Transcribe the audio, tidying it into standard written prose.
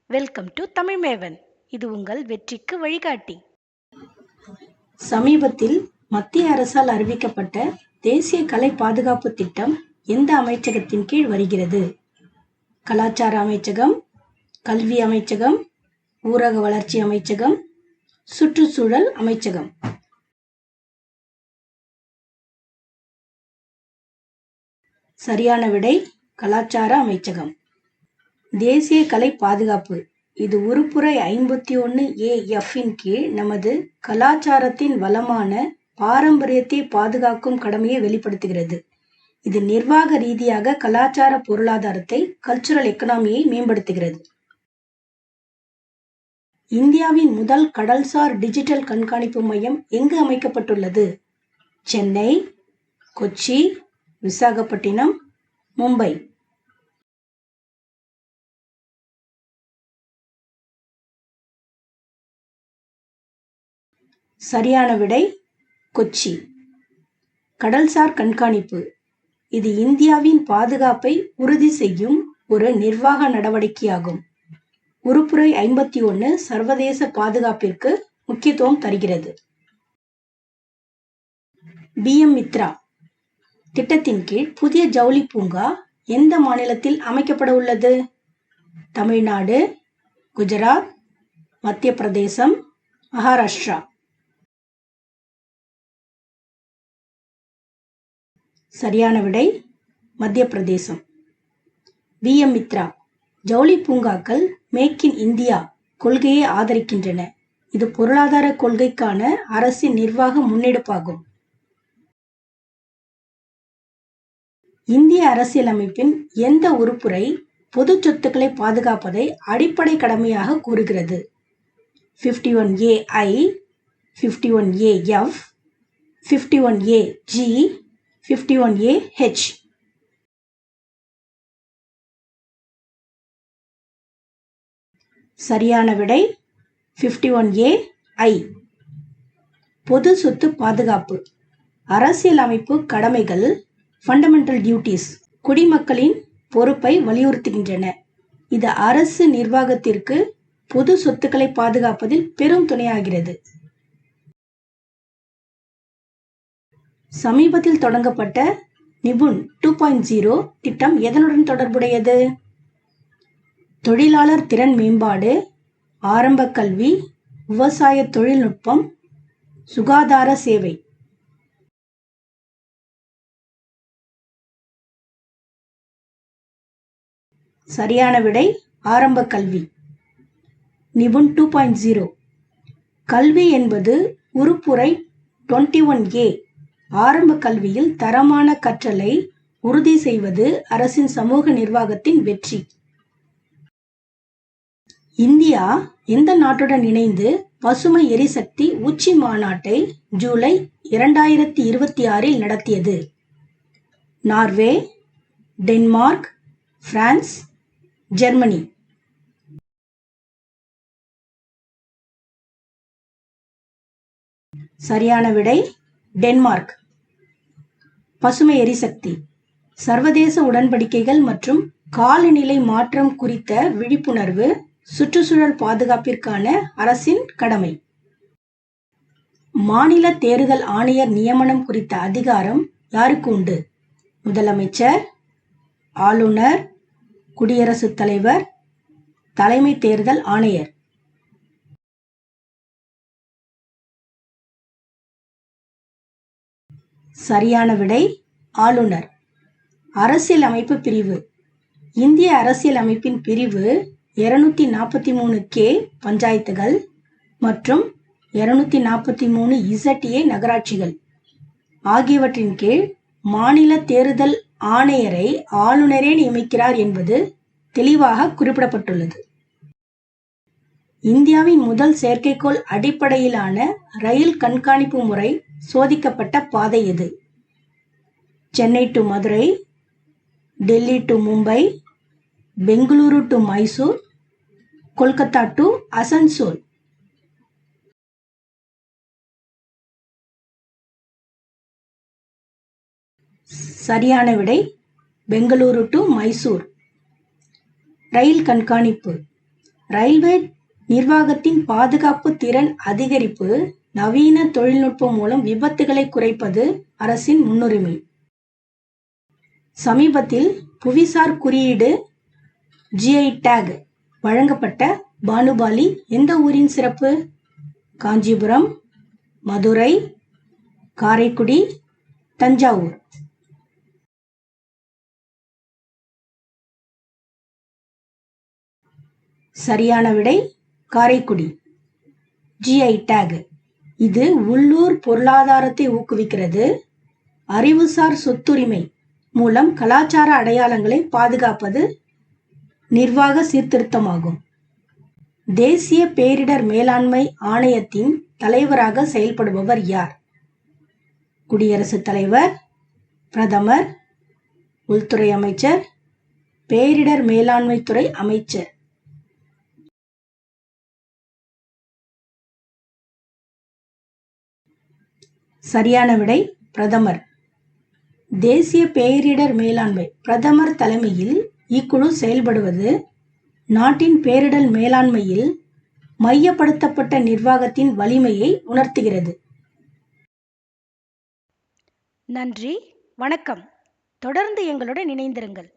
Welcome to Tamil Maven. இது உங்கள் வெற்றிக்கு வழிகாட்டி. சமீபத்தில் மத்திய அரசால் அறிவிக்கப்பட்ட தேசிய கலை பாதுகாப்பு திட்டம் எந்த அமைச்சகத்தின் கீழ் வருகிறது? கலாச்சார அமைச்சகம், கல்வி அமைச்சகம், ஊரக வளர்ச்சி அமைச்சகம், சுற்றுச்சூழல் அமைச்சகம். சரியான விடை கலாச்சார அமைச்சகம். தேசிய கலை பாதுகாப்பு இது உருப்புரை 51A(F) கீழ் நமது கலாச்சாரத்தின் வளமான பாரம்பரியத்தை பாதுகாக்கும் கடமையை வெளிப்படுத்துகிறது. இது நிர்வாக ரீதியாக கலாச்சார பொருளாதாரத்தை கல்ச்சுரல் எக்கனாமியை மேம்படுத்துகிறது. இந்தியாவின் முதல் கடல்சார் டிஜிட்டல் கண்காணிப்பு மையம் எங்கு அமைக்கப்பட்டுள்ளது? சென்னை, கொச்சி, விசாகப்பட்டினம், மும்பை. சரியான விடை கொச்சி. கடல்சார் கண்காணிப்பு இது இந்தியாவின் பாதுகாப்பை உறுதி செய்யும் ஒரு நிர்வாக நடவடிக்கையாகும். உருப்புரை 51 சர்வதேச பாதுகாப்பிற்கு முக்கியத்துவம் தருகிறது. PM மித்ரா திட்டத்தின் கீழ் புதிய ஜவுளி பூங்கா எந்த மாநிலத்தில் அமைக்கப்பட உள்ளது? தமிழ்நாடு, குஜராத், மத்திய பிரதேசம், மகாராஷ்டிரா. சரியான விடை மத்திய பிரதேசம். PM மித்ரா ஜவுளி பூங்காக்கள் மேக் இன் இந்தியா கொள்கையை ஆதரிக்கின்றன. இது பொருளாதார கொள்கைக்கான அரசின் நிர்வாக முன்னெடுப்பாகும். இந்திய அரசியலமைப்பின் எந்த உருப்புரை பொது சொத்துக்களை பாதுகாப்பதை அடிப்படை கடமையாக கூறுகிறது? 51A(I), 51A(F), 51A(G), 51A(H). சரியான விடை 51A(I). பொது சொத்து பாதுகாப்பு அரசியலமைப்பு கடமைகள் ஃபண்டமெண்டல் டியூட்டிஸ் குடிமக்களின் பொறுப்பை வலியுறுத்துகின்றன. இது அரசு நிர்வாகத்திற்கு பொது சொத்துக்களை பாதுகாப்பதில் பெரும் துணையாகிறது. சமீபத்தில் தொடங்கப்பட்ட நிபுண் 2.0 திட்டம் எதனுடன் தொடர்புடையது? தொழிலாளர் திறன் மேம்பாடு, ஆரம்ப கல்வி, விவசாய தொழில்நுட்பம், சுகாதார சேவை. சரியான விடை ஆரம்ப கல்வி. நிபுண் 2.0 கல்வி என்பது உருப்புரை 21A ஆரம்ப கல்வியில் தரமான கற்றலை உறுதி செய்வது அரசின் சமூக நிர்வாகத்தின் வெற்றி. இந்தியா எந்த நாட்டுடன் இணைந்து பசுமை எரிசக்தி உச்சி மாநாட்டை ஜூலை 2026 நடத்தியது? Norway, Denmark, France, Germany. சரியான விடை டென்மார்க். பசுமை எரிசக்தி சர்வதேச உடன்படிக்கைகள் மற்றும் காலநிலை மாற்றம் குறித்த விழிப்புணர்வு சுற்றுச்சூழல் பாதுகாப்பிற்கான அரசின் கடமை. மாநில தேர்தல் ஆணையர் நியமனம் குறித்த அதிகாரம் யாருக்கு உண்டு? முதலமைச்சர், ஆளுநர், குடியரசுத் தலைவர், தலைமை தேர்தல் ஆணையர். சரியான விடை ஆளுநர். அரசியலமைப்பு பிரிவு இந்திய அரசியலமைப்பின் பிரிவு 243K பஞ்சாயத்துகள் மற்றும் 243ZA நகராட்சிகள் ஆகியவற்றின் கீழ் மாநில தேர்தல் ஆணையரை ஆளுநரே நியமிக்கிறார் என்பது தெளிவாக குறிப்பிடப்பட்டுள்ளது. இந்தியாவின் முதல் செயற்கைக்கோள் அடிப்படையிலான ரயில் கண்காணிப்பு முறை சோதிக்கப்பட்ட பாதை எது? Chennai to Madurai, Delhi to Mumbai, Bengaluru to Mysore, Kolkata to Asansol. சரியான விடை பெங்களூரு டு மைசூர். ரயில் கண்காணிப்பு ரயில்வே நிர்வாகத்தின் பாதுகாப்பு திறன் அதிகரிப்பு, நவீன தொழில்நுட்பம் மூலம் விபத்துகளை குறைப்பது அரசின் முன்னுரிமை. சமீபத்தில் புவிசார் குறியீடு GI டேக் வழங்கப்பட்ட பானுபாலி எந்த ஊரின் சிறப்பு? காஞ்சிபுரம், மதுரை, காரைக்குடி, தஞ்சாவூர். சரியான விடை காரைக்குடி. GI டேக் இது உள்ளூர் பொருளாதாரத்தை ஊக்குவிக்கிறது. அறிவுசார் சொத்துரிமை மூலம் கலாச்சார அடையாளங்களை பாதுகாப்பது நிர்வாக சீர்திருத்தமாகும். தேசிய பேரிடர் மேலாண்மை ஆணையத்தின் தலைவராக செயல்படுபவர் யார்? குடியரசுத் தலைவர், பிரதமர், உள்துறை அமைச்சர், பேரிடர் மேலாண்மை துறை அமைச்சர். சரியான விடை பிரதமர். தேசிய பேரிடர் மேலாண்மை பிரதமர் தலைமையில் இக்குழு செயல்படுவது நாட்டின் பேரிடர் மேலாண்மையில் மையப்படுத்தப்பட்ட நிர்வாகத்தின் வலிமையை உணர்த்துகிறது. நன்றி, வணக்கம். தொடர்ந்து எங்களுடன் இணைந்திருங்கள்.